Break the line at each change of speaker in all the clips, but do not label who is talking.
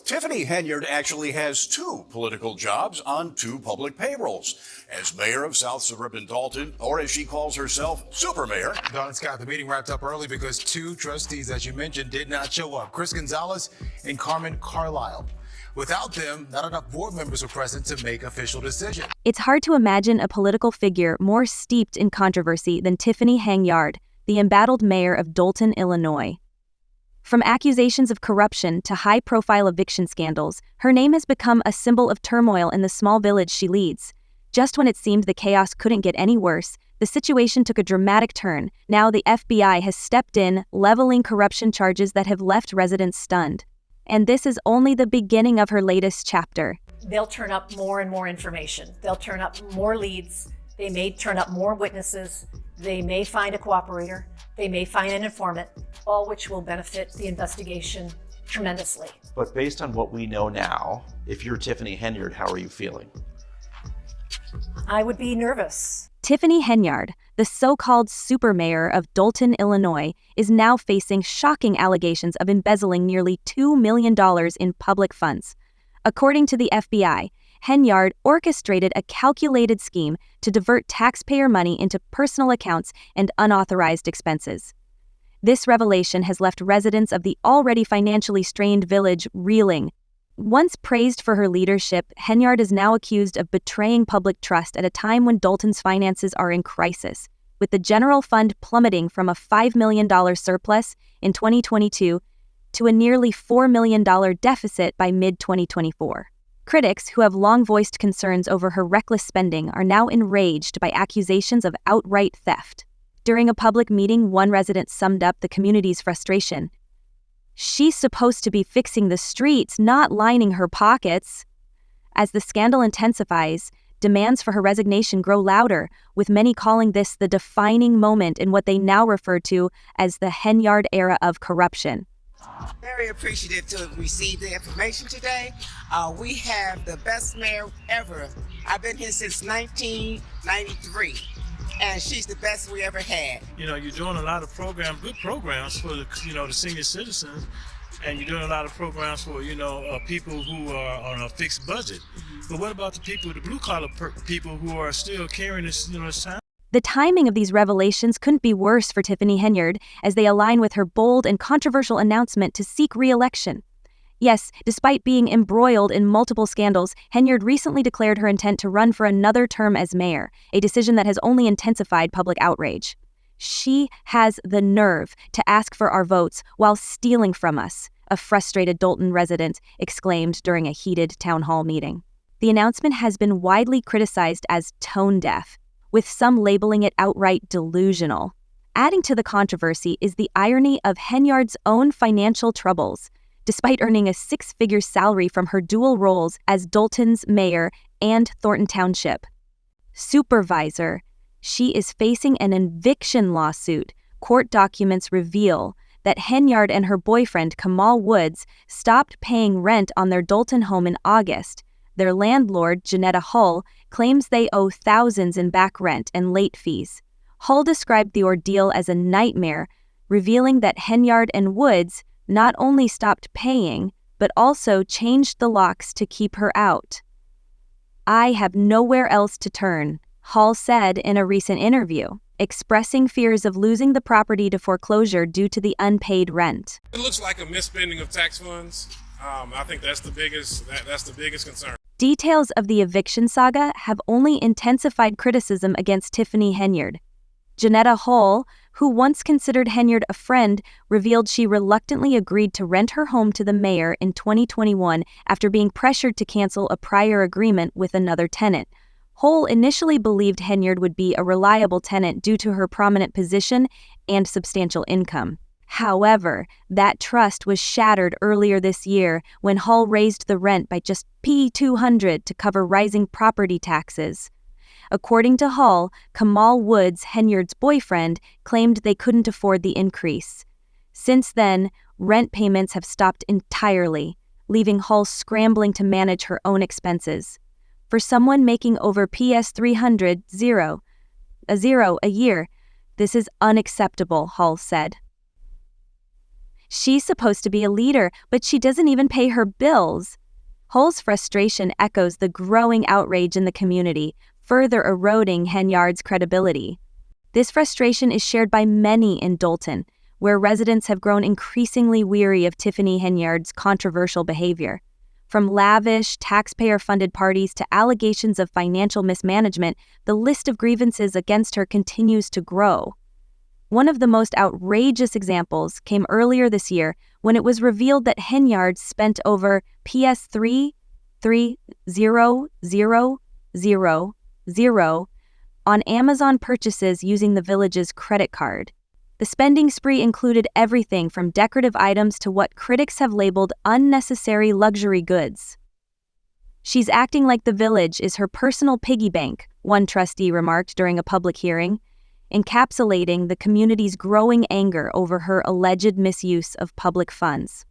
Tiffany Henyard actually has two political jobs on two public payrolls. As mayor of South Suburban Dalton, or as she calls herself, Super Mayor.
Don and Scott, the meeting wrapped up early because two trustees, as you mentioned, did not show up. Chris Gonzalez and Carmen Carlisle. Without them, not enough board members were present to make official decisions.
It's hard to imagine a political figure more steeped in controversy than Tiffany Henyard, the embattled mayor of Dalton, Illinois. From accusations of corruption to high-profile eviction scandals, her name has become a symbol of turmoil in the small village she leads. Just when it seemed the chaos couldn't get any worse, the situation took a dramatic turn. Now the FBI has stepped in, leveling corruption charges that have left residents stunned. And this is only the beginning of her latest chapter.
They'll turn up more and more information. They'll turn up more leads. They may turn up more witnesses. They may find a cooperator. They may find an informant, all which will benefit the investigation tremendously.
But based on what we know now, if you're Tiffany Henyard, how are you feeling?
I would be nervous.
Tiffany Henyard, the so-called super mayor of Dalton, Illinois, is now facing shocking allegations of embezzling nearly $2 million in public funds. According to the FBI, Henyard orchestrated a calculated scheme to divert taxpayer money into personal accounts and unauthorized expenses. This revelation has left residents of the already financially strained village reeling. Once praised for her leadership, Henyard is now accused of betraying public trust at a time when Dalton's finances are in crisis, with the general fund plummeting from a $5 million surplus in 2022 to a nearly $4 million deficit by mid-2024. Critics, who have long voiced concerns over her reckless spending, are now enraged by accusations of outright theft. During a public meeting, one resident summed up the community's frustration. "She's supposed to be fixing the streets, not lining her pockets." As the scandal intensifies, demands for her resignation grow louder, with many calling this the defining moment in what they now refer to as the Henyard era of corruption.
Very appreciative to receive the information today. We have the best mayor ever. I've been here since 1993, and she's the best we ever had.
You know, you're doing a lot of programs, good programs for the senior citizens, and you're doing a lot of programs for, people who are on a fixed budget. But what about the people, the blue-collar people who are still carrying this time?
The timing of these revelations couldn't be worse for Tiffany Henyard, as they align with her bold and controversial announcement to seek re-election. Yes, despite being embroiled in multiple scandals, Henyard recently declared her intent to run for another term as mayor, a decision that has only intensified public outrage. "She has the nerve to ask for our votes while stealing from us," a frustrated Dalton resident exclaimed during a heated town hall meeting. The announcement has been widely criticized as tone-deaf, with some labeling it outright delusional. Adding to the controversy is the irony of Henyard's own financial troubles. Despite earning a six-figure salary from her dual roles as Dalton's mayor and Thornton Township supervisor, she is facing an eviction lawsuit. Court documents reveal that Henyard and her boyfriend, Kamal Woods, stopped paying rent on their Dalton home in August. Their landlord, Janetta Hull, claims they owe thousands in back rent and late fees. Hull described the ordeal as a nightmare, revealing that Henyard and Woods not only stopped paying, but also changed the locks to keep her out. "I have nowhere else to turn," Hull said in a recent interview, expressing fears of losing the property to foreclosure due to the unpaid rent.
It looks like a misspending of tax funds. I think that's the biggest concern.
Details of the eviction saga have only intensified criticism against Tiffany Henyard. Janetta Hull, who once considered Henyard a friend, revealed she reluctantly agreed to rent her home to the mayor in 2021 after being pressured to cancel a prior agreement with another tenant. Hull initially believed Henyard would be a reliable tenant due to her prominent position and substantial income. However, that trust was shattered earlier this year when Hull raised the rent by just $200 to cover rising property taxes. According to Hull, Kamal Woods, Henyard's boyfriend, claimed they couldn't afford the increase. Since then, rent payments have stopped entirely, leaving Hull scrambling to manage her own expenses. For someone making over $300 a year, this is unacceptable, Hull said. She's supposed to be a leader, but she doesn't even pay her bills. Hull's frustration echoes the growing outrage in the community, further eroding Henyard's credibility. This frustration is shared by many in Dolton, where residents have grown increasingly weary of Tiffany Henyard's controversial behavior. From lavish, taxpayer-funded parties to allegations of financial mismanagement, the list of grievances against her continues to grow. One of the most outrageous examples came earlier this year when it was revealed that Henyard spent over PS 3,300,000 on Amazon purchases using the village's credit card. The spending spree included everything from decorative items to what critics have labeled unnecessary luxury goods. She's acting like the village is her personal piggy bank, one trustee remarked during a public hearing, encapsulating the community's growing anger over her alleged misuse of public funds.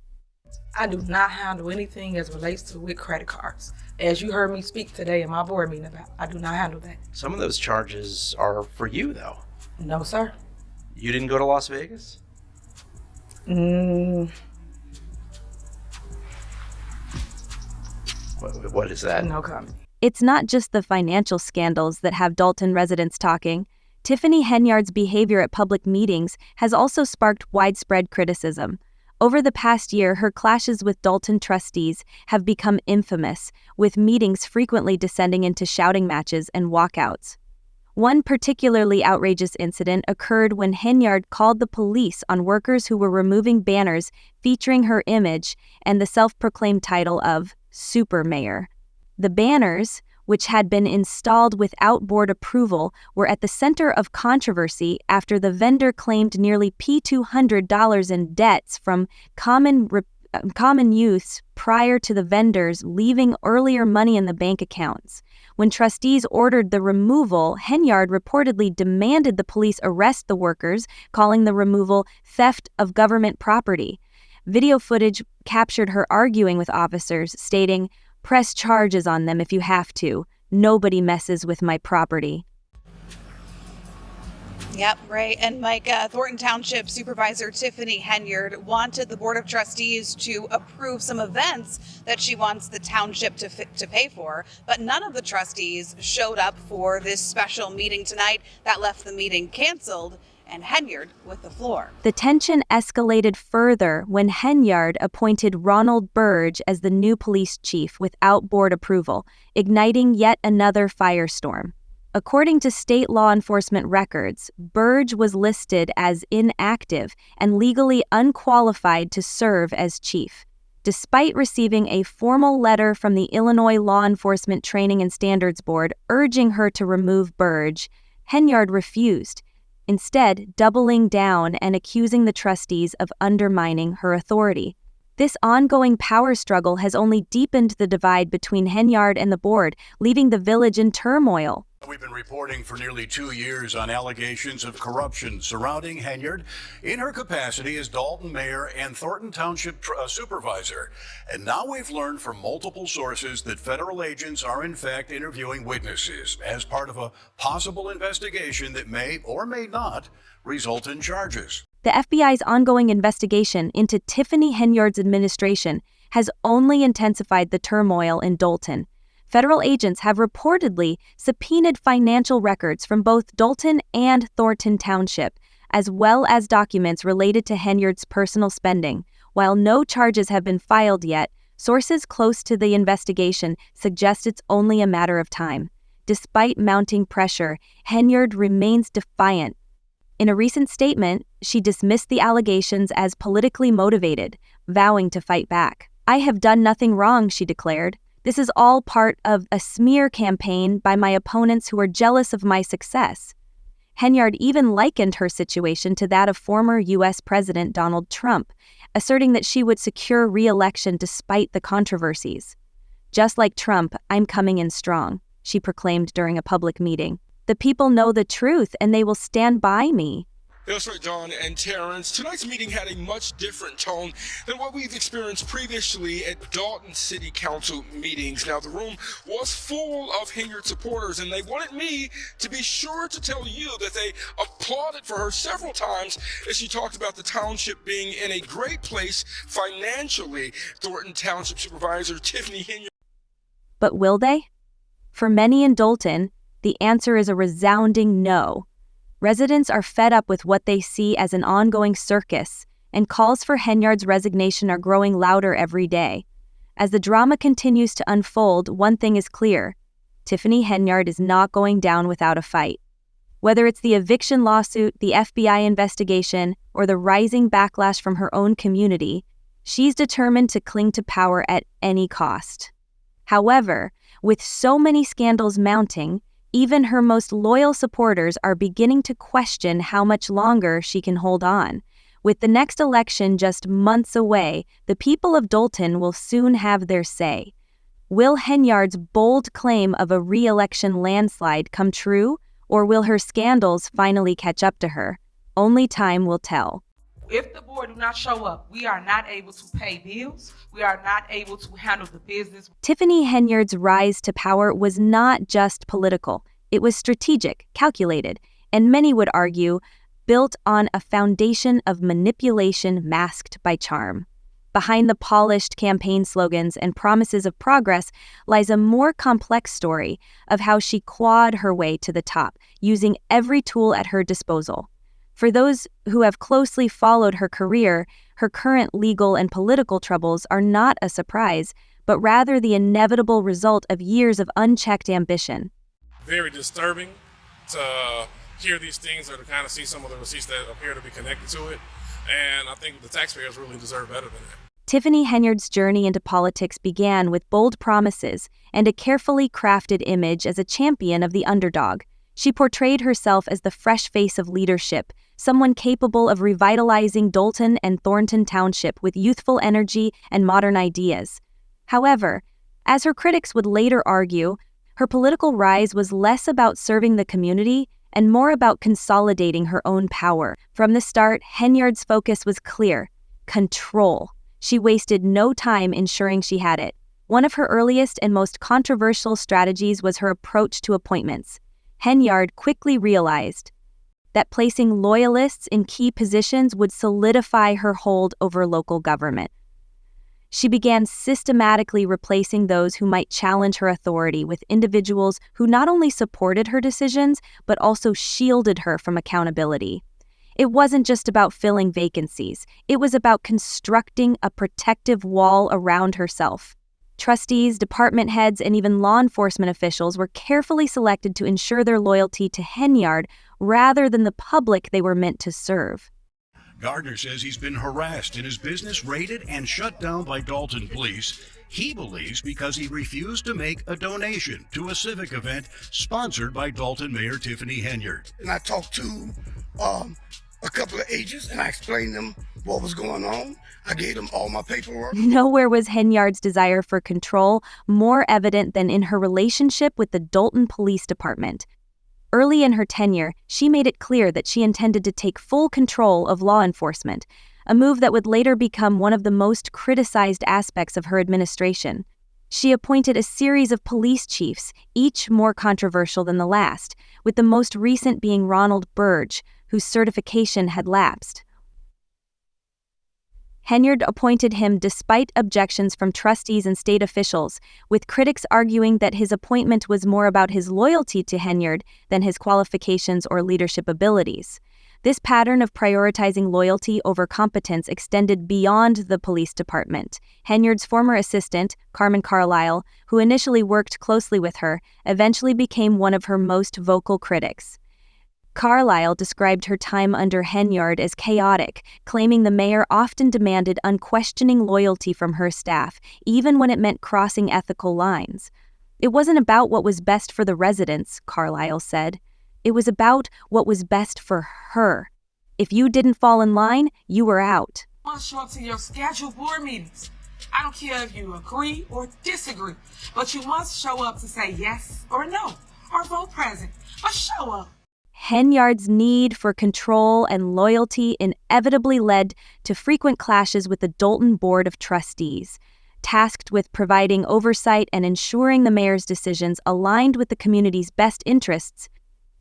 I do not handle anything as relates to with credit cards. As you heard me speak today in my board meeting about, I do not handle that.
Some of those charges are for you, though.
No, sir.
You didn't go to Las Vegas? What is that?
No comment.
It's not just the financial scandals that have Dolton residents talking. Tiffany Henyard's behavior at public meetings has also sparked widespread criticism. Over the past year, her clashes with Dolton trustees have become infamous, with meetings frequently descending into shouting matches and walkouts. One particularly outrageous incident occurred when Henyard called the police on workers who were removing banners featuring her image and the self-proclaimed title of Super Mayor. The banners, which had been installed without board approval, were at the center of controversy after the vendor claimed nearly $200 in debts from common use prior to the vendors leaving earlier money in the bank accounts. When trustees ordered the removal, Henyard reportedly demanded the police arrest the workers, calling the removal theft of government property. Video footage captured her arguing with officers, stating, "Press charges on them if you have to. Nobody messes with my property."
Yep, right. And Mike, Thornton Township Supervisor Tiffany Henyard wanted the Board of Trustees to approve some events that she wants the township to pay for, but none of the trustees showed up for this special meeting tonight. That left the meeting canceled and Henyard with the floor.
The tension escalated further when Henyard appointed Ronald Burge as the new police chief without board approval, igniting yet another firestorm. According to state law enforcement records, Burge was listed as inactive and legally unqualified to serve as chief. Despite receiving a formal letter from the Illinois Law Enforcement Training and Standards Board urging her to remove Burge, Henyard refused, instead doubling down and accusing the trustees of undermining her authority. This ongoing power struggle has only deepened the divide between Henyard and the board, leaving the village in turmoil.
We've been reporting for nearly 2 years on allegations of corruption surrounding Henyard in her capacity as Dolton Mayor and Thornton Township Supervisor. And now we've learned from multiple sources that federal agents are in fact interviewing witnesses as part of a possible investigation that may or may not result in charges.
The FBI's ongoing investigation into Tiffany Henyard's administration has only intensified the turmoil in Dolton. Federal agents have reportedly subpoenaed financial records from both Dolton and Thornton Township, as well as documents related to Henyard's personal spending. While no charges have been filed yet, sources close to the investigation suggest it's only a matter of time. Despite mounting pressure, Henyard remains defiant. In a recent statement, she dismissed the allegations as politically motivated, vowing to fight back. "I have done nothing wrong," she declared. "This is all part of a smear campaign by my opponents who are jealous of my success." Henyard even likened her situation to that of former U.S. President Donald Trump, asserting that she would secure re-election despite the controversies. "Just like Trump, I'm coming in strong," she proclaimed during a public meeting. "The people know the truth and they will stand by me."
That's right, John and Terrence. Tonight's meeting had a much different tone than what we've experienced previously at Dalton City Council meetings. Now, the room was full of Henyard supporters, and they wanted me to be sure to tell you that they applauded for her several times as she talked about the township being in a great place financially. Thornton Township Supervisor Tiffany Henyard.
But will they? For many in Dalton, the answer is a resounding no. Residents are fed up with what they see as an ongoing circus, and calls for Henyard's resignation are growing louder every day. As the drama continues to unfold, one thing is clear: Tiffany Henyard is not going down without a fight. Whether it's the eviction lawsuit, the FBI investigation, or the rising backlash from her own community, she's determined to cling to power at any cost. However, with so many scandals mounting, even her most loyal supporters are beginning to question how much longer she can hold on. With the next election just months away, the people of Dalton will soon have their say. Will Henyard's bold claim of a re-election landslide come true, or will her scandals finally catch up to her? Only time will tell.
If the board do not show up, we are not able to pay bills. We are not able to handle the business.
Tiffany Henyard's rise to power was not just political. It was strategic, calculated, and many would argue, built on a foundation of manipulation masked by charm. Behind the polished campaign slogans and promises of progress lies a more complex story of how she clawed her way to the top, using every tool at her disposal. For those who have closely followed her career, her current legal and political troubles are not a surprise, but rather the inevitable result of years of unchecked ambition.
Very disturbing to hear these things or to kind of see some of the receipts that appear to be connected to it. And I think the taxpayers really deserve better than that.
Tiffany Henyard's journey into politics began with bold promises and a carefully crafted image as a champion of the underdog. She portrayed herself as the fresh face of leadership, someone capable of revitalizing Dalton and Thornton Township with youthful energy and modern ideas. However, as her critics would later argue, her political rise was less about serving the community and more about consolidating her own power. From the start, Henyard's focus was clear: control. She wasted no time ensuring she had it. One of her earliest and most controversial strategies was her approach to appointments. Henyard quickly realized that placing loyalists in key positions would solidify her hold over local government. She began systematically replacing those who might challenge her authority with individuals who not only supported her decisions, but also shielded her from accountability. It wasn't just about filling vacancies. It was about constructing a protective wall around herself. Trustees, department heads, and even law enforcement officials were carefully selected to ensure their loyalty to Henyard rather than the public they were meant to serve.
Gardner says he's been harassed and his business raided and shut down by Dalton police. He believes because he refused to make a donation to a civic event sponsored by Dalton Mayor Tiffany Henyard.
And I talked to a couple of agents and I explained them what was going on. I gave them all my paperwork.
Nowhere was Henyard's desire for control more evident than in her relationship with the Dalton Police Department. Early in her tenure, she made it clear that she intended to take full control of law enforcement, a move that would later become one of the most criticized aspects of her administration. She appointed a series of police chiefs, each more controversial than the last, with the most recent being Ronald Burge, whose certification had lapsed. Henyard appointed him despite objections from trustees and state officials, with critics arguing that his appointment was more about his loyalty to Henyard than his qualifications or leadership abilities. This pattern of prioritizing loyalty over competence extended beyond the police department. Henyard's former assistant, Carmen Carlisle, who initially worked closely with her, eventually became one of her most vocal critics. Carlisle described her time under Henyard as chaotic, claiming the mayor often demanded unquestioning loyalty from her staff, even when it meant crossing ethical lines. It wasn't about what was best for the residents, Carlisle said. It was about what was best for her. If you didn't fall in line, you were out.
You must show up to your scheduled board meetings. I don't care if you agree or disagree, but you must show up to say yes or no, or vote present, but show up.
Henyard's need for control and loyalty inevitably led to frequent clashes with the Dolton Board of Trustees, tasked with providing oversight and ensuring the mayor's decisions aligned with the community's best interests.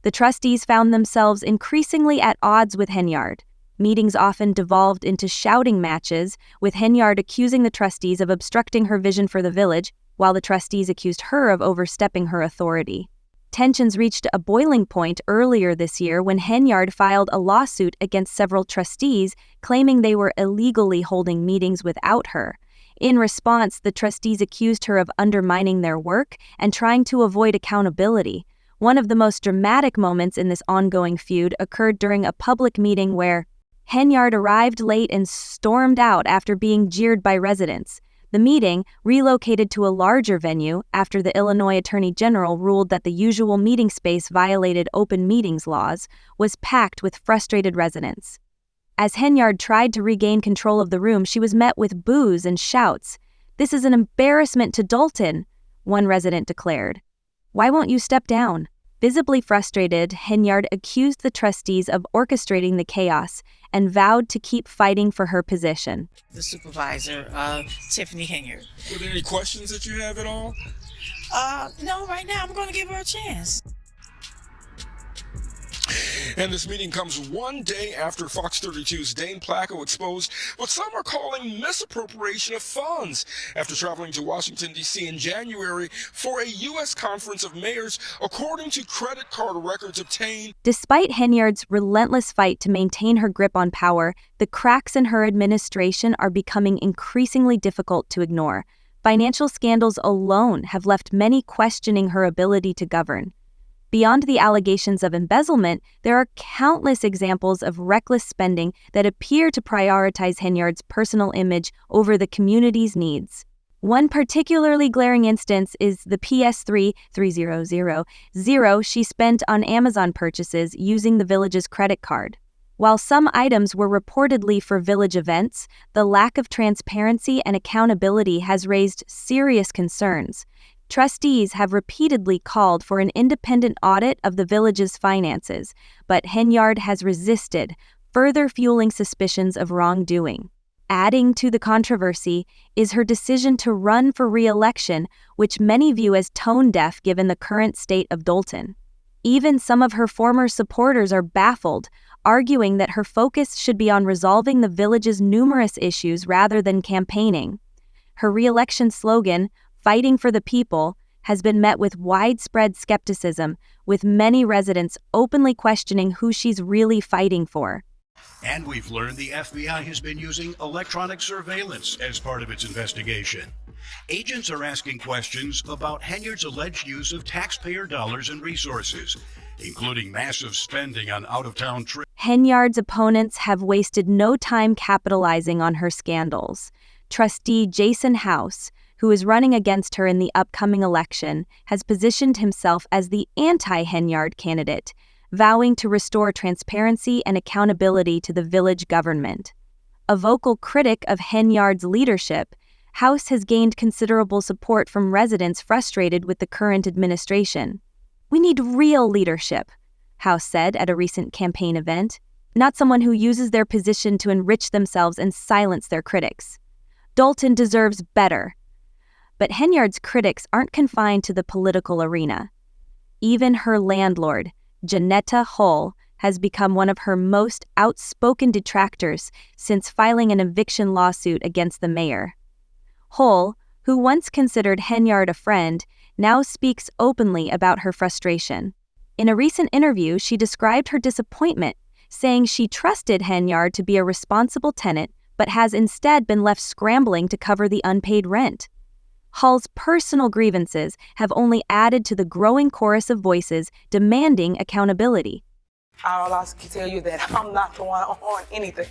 The trustees found themselves increasingly at odds with Henyard. Meetings often devolved into shouting matches, with Henyard accusing the trustees of obstructing her vision for the village, while the trustees accused her of overstepping her authority. Tensions reached a boiling point earlier this year when Henyard filed a lawsuit against several trustees, claiming they were illegally holding meetings without her. In response, the trustees accused her of undermining their work and trying to avoid accountability. One of the most dramatic moments in this ongoing feud occurred during a public meeting where Henyard arrived late and stormed out after being jeered by residents. The meeting, relocated to a larger venue after the Illinois Attorney General ruled that the usual meeting space violated open meetings laws, was packed with frustrated residents. As Henyard tried to regain control of the room, she was met with boos and shouts. "This is an embarrassment to Dolton," one resident declared. "Why won't you step down?" Visibly frustrated, Henyard accused the trustees of orchestrating the chaos and vowed to keep fighting for her position.
The supervisor, Tiffany Henyard.
Were there any questions that you have at all?
No, right now I'm going to give her a chance.
And this meeting comes one day after Fox 32's Dane Placco exposed what some are calling misappropriation of funds after traveling to Washington, D.C. in January for a U.S. conference of mayors, according to credit card records obtained.
Despite Henyard's relentless fight to maintain her grip on power, the cracks in her administration are becoming increasingly difficult to ignore. Financial scandals alone have left many questioning her ability to govern. Beyond the allegations of embezzlement, there are countless examples of reckless spending that appear to prioritize Henyard's personal image over the community's needs. One particularly glaring instance is the PS3 3000 she spent on Amazon purchases using the village's credit card. While some items were reportedly for village events, the lack of transparency and accountability has raised serious concerns. Trustees have repeatedly called for an independent audit of the village's finances, but Henyard has resisted, further fueling suspicions of wrongdoing. Adding to the controversy is her decision to run for re-election, which many view as tone-deaf given the current state of Dolton. Even some of her former supporters are baffled, arguing that her focus should be on resolving the village's numerous issues rather than campaigning. Her re-election slogan, "Fighting for the People," has been met with widespread skepticism, with many residents openly questioning who she's really fighting for.
And we've learned the FBI has been using electronic surveillance as part of its investigation. Agents are asking questions about Henyard's alleged use of taxpayer dollars and resources, including massive spending on out-of-town trips.
Henyard's opponents have wasted no time capitalizing on her scandals. Trustee Jason House, who is running against her in the upcoming election, has positioned himself as the anti-Henyard candidate, vowing to restore transparency and accountability to the village government. A vocal critic of Henyard's leadership, House has gained considerable support from residents frustrated with the current administration. "We need real leadership," House said at a recent campaign event, "not someone who uses their position to enrich themselves and silence their critics. Dolton deserves better." But Henyard's critics aren't confined to the political arena. Even her landlord, Janetta Hull, has become one of her most outspoken detractors since filing an eviction lawsuit against the mayor. Hull, who once considered Henyard a friend, now speaks openly about her frustration. In a recent interview, she described her disappointment, saying she trusted Henyard to be a responsible tenant, but has instead been left scrambling to cover the unpaid rent. Hull's personal grievances have only added to the growing chorus of voices demanding accountability.
All I can tell you that I'm not the one on anything.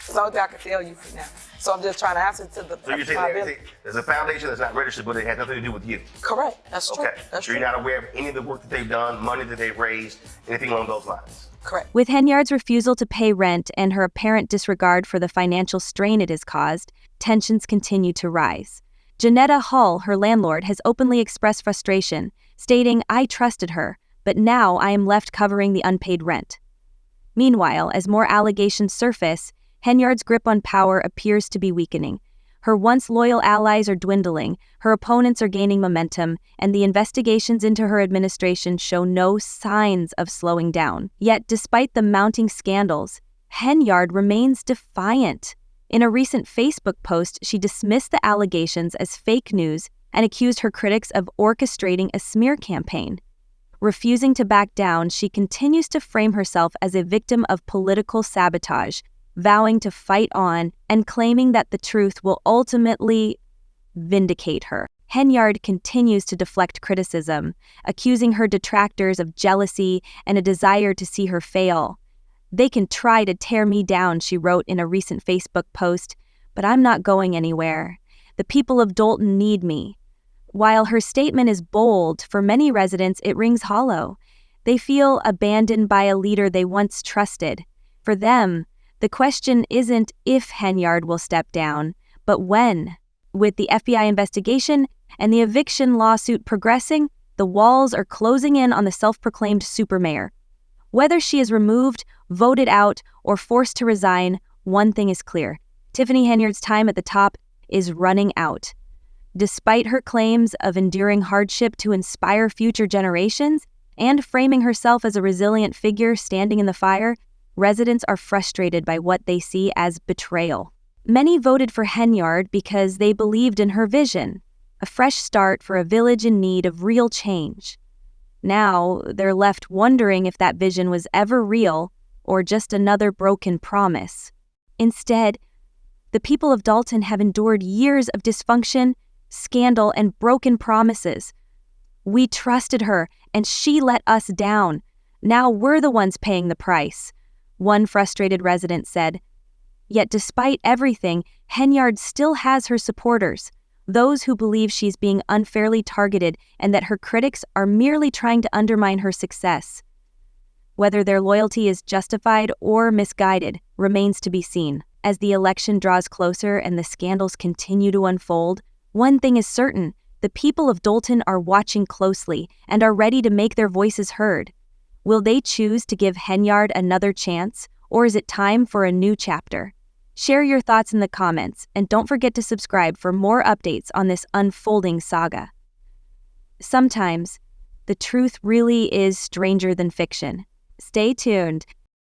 That's all I can tell you right now. So I'm just trying to answer to the.
So you're saying there's a foundation that's not registered, but it has nothing to do with you?
Correct. That's true.
Okay.
That's
so
true.
you're not aware of any of the work that they've done, money that they've raised, anything along those lines?
Correct.
With Henyard's refusal to pay rent and her apparent disregard for the financial strain it has caused, tensions continue to rise. Janetta Hull, her landlord, has openly expressed frustration, stating, "I trusted her, but now I am left covering the unpaid rent. Meanwhile, as more allegations surface, Henyard's grip on power appears to be weakening. Her once loyal allies are dwindling, her opponents are gaining momentum, and the investigations into her administration show no signs of slowing down. Yet, despite the mounting scandals, Henyard remains defiant. In a recent Facebook post, she dismissed the allegations as fake news and accused her critics of orchestrating a smear campaign. Refusing to back down, she continues to frame herself as a victim of political sabotage, vowing to fight on and claiming that the truth will ultimately vindicate her. Henyard continues to deflect criticism, accusing her detractors of jealousy and a desire to see her fail. "They can try to tear me down," she wrote in a recent Facebook post, "but I'm not going anywhere. The people of Dolton need me." While her statement is bold, for many residents it rings hollow. They feel abandoned by a leader they once trusted. For them, the question isn't if Henyard will step down, but when. With the FBI investigation and the eviction lawsuit progressing, the walls are closing in on the self-proclaimed supermayor. Whether she is removed, voted out, or forced to resign, one thing is clear. Tiffany Henyard's time at the top is running out. Despite her claims of enduring hardship to inspire future generations and framing herself as a resilient figure standing in the fire, residents are frustrated by what they see as betrayal. Many voted for Henyard because they believed in her vision, a fresh start for a village in need of real change. Now, they're left wondering if that vision was ever real or just another broken promise. Instead, the people of Dolton have endured years of dysfunction, scandal, and broken promises. "We trusted her, and she let us down. Now we're the ones paying the price," one frustrated resident said. Yet despite everything, Henyard still has her supporters, those who believe she's being unfairly targeted and that her critics are merely trying to undermine her success. Whether their loyalty is justified or misguided remains to be seen. As the election draws closer and the scandals continue to unfold, one thing is certain: the people of Dolton are watching closely and are ready to make their voices heard. Will they choose to give Henyard another chance, or is it time for a new chapter? Share your thoughts in the comments, and don't forget to subscribe for more updates on this unfolding saga. Sometimes, the truth really is stranger than fiction. Stay tuned.